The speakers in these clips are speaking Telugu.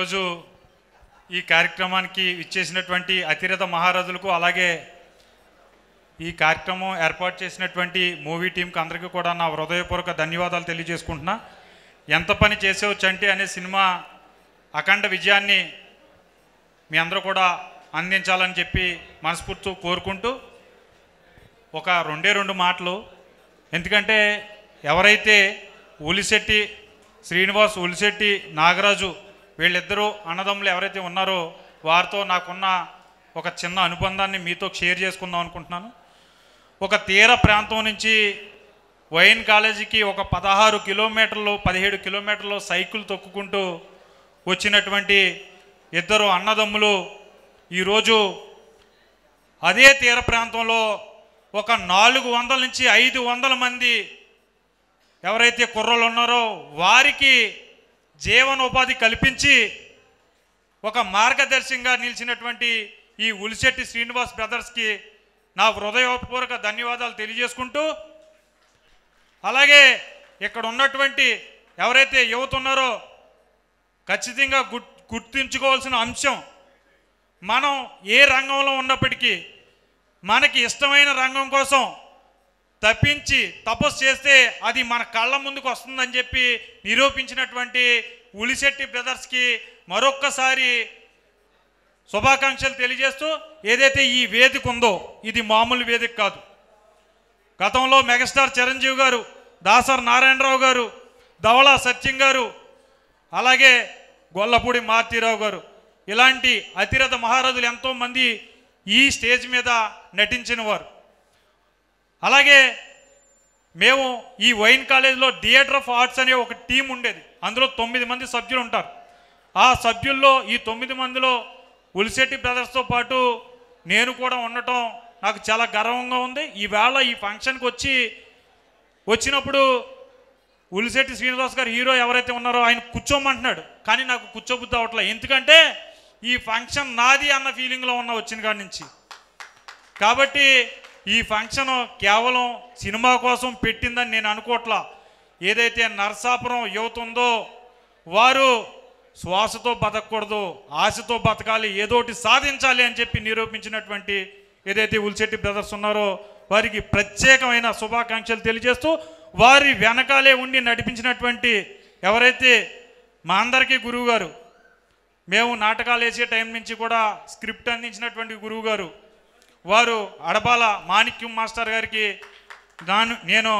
ఈరోజు ఈ కార్యక్రమానికి ఇచ్చేసినటువంటి అతిరథ మహారాజులకు అలాగే ఈ కార్యక్రమం ఏర్పాటు చేసినటువంటి మూవీ టీంకి అందరికీ కూడా నా హృదయపూర్వక ధన్యవాదాలు తెలియజేసుకుంటున్నా. ఎంత పని చేసేవచ్చు అంటే అనే సినిమా అఖండ విజయాన్ని మీ అందరూ కూడా అందించాలని చెప్పి మనస్ఫూర్తిగా కోరుకుంటూ ఒక రెండు మాటలు. ఎందుకంటే ఎవరైతే ఉలిశెట్టి శ్రీనివాస్, ఉలిశెట్టి నాగరాజు వీళ్ళిద్దరూ అన్నదమ్ములు ఎవరైతే ఉన్నారో వారితో నాకున్న ఒక చిన్న అనుబంధాన్ని మీతో షేర్ చేసుకుందాం అనుకుంటున్నాను. ఒక తీర ప్రాంతం నుంచి వైన్ కాలేజీకి ఒక 16 కిలోమీటర్లు 17 కిలోమీటర్లు సైకిల్ తొక్కుకుంటూ వచ్చినటువంటి ఇద్దరు అన్నదమ్ములు ఈరోజు అదే తీర ప్రాంతంలో ఒక 400 నుంచి 500 మంది ఎవరైతే కుర్రలు ఉన్నారో వారికి జీవనోపాధి కల్పించి ఒక మార్గదర్శకంగా నిలిచినటువంటి ఈ ఉలిశెట్టి శ్రీనివాస్ బ్రదర్స్కి నా హృదయపూర్వక ధన్యవాదాలు తెలియజేసుకుంటూ, అలాగే ఇక్కడ ఉన్నటువంటి ఎవరైతే యువత ఉన్నారో ఖచ్చితంగా గుర్తుంచుకోవాల్సిన అంశం, మనం ఏ రంగంలో ఉన్నప్పటికీ మనకి ఇష్టమైన రంగం కోసం తప్పించి తపస్సు చేస్తే అది మన కళ్ళ ముందుకు వస్తుందని చెప్పి నిరూపించినటువంటి ఉలిశెట్టి బ్రదర్స్కి మరొక్కసారి శుభాకాంక్షలు తెలియజేస్తూ, ఏదైతే ఈ వేదిక ఉందో ఇది మామూలు వేదిక కాదు. గతంలో మెగాస్టార్ చిరంజీవి గారు, దాసర్ నారాయణరావు గారు, ధవళా సత్యం గారు, అలాగే గొల్లపూడి మారుతీరావు గారు ఇలాంటి అతిరథ మహారాజులు ఎంతోమంది ఈ స్టేజ్ మీద నటించిన వారు. అలాగే మేము ఈ వైన్ కాలేజీలో థియేటర్ ఆఫ్ ఆర్ట్స్ అనే ఒక టీం ఉండేది. అందులో 9 మంది సభ్యులు ఉంటారు. ఆ సభ్యుల్లో ఈ 9 మందిలో ఉలిశెట్టి బ్రదర్స్తో పాటు నేను కూడా ఉండటం నాకు చాలా గర్వంగా ఉంది. ఈవేళ ఈ ఫంక్షన్కి వచ్చినప్పుడు ఉలిశెట్టి శ్రీనివాస్ గారు హీరో ఎవరైతే ఉన్నారో ఆయన కూర్చోమంటున్నాడు, కానీ నాకు కూర్చోబుద్ధి అవట్లేదు. ఎందుకంటే ఈ ఫంక్షన్ నాది అన్న ఫీలింగ్లో వచ్చిన కాడి నుంచి. కాబట్టి ఈ ఫంక్షన్ కేవలం సినిమా కోసం పెట్టిందని నేను అనుకోవట్లా. ఏదైతే నరసాపురం యువత ఉందో వారు శ్వాసతో బతకూడదు, ఆశతో బతకాలి, ఏదోటి సాధించాలి అని చెప్పి నిరూపించినటువంటి ఏదైతే ఉలిశెట్టి బ్రదర్స్ ఉన్నారో వారికి ప్రత్యేకమైన శుభాకాంక్షలు తెలియజేస్తూ, వారి వెనకాలే ఉండి నడిపించినటువంటి ఎవరైతే మా అందరికీ గురువు గారు, మేము నాటకాలు వేసే టైం నుంచి కూడా స్క్రిప్ట్ అందించినటువంటి గురువు గారు, వారు అడబాల మాణిక్యం మాస్టర్ గారికి నేను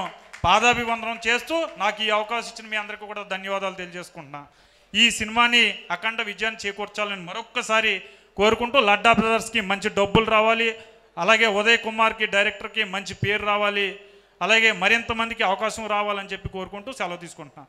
పాదాభివందనం చేస్తూ నాకు ఈ అవకాశం ఇచ్చిన మీ అందరికీ కూడా ధన్యవాదాలు తెలియజేసుకుంటున్నా. ఈ సినిమాని అఖండ విజయాన్ని చేకూర్చాలని మరొక్కసారి కోరుకుంటూ, లడ్డా బ్రదర్స్కి మంచి డబ్బులు రావాలి, అలాగే ఉదయ్ కుమార్కి డైరెక్టర్కి మంచి పేరు రావాలి, అలాగే మరింత మందికి అవకాశం రావాలని చెప్పి కోరుకుంటూ సెలవు తీసుకుంటున్నాను.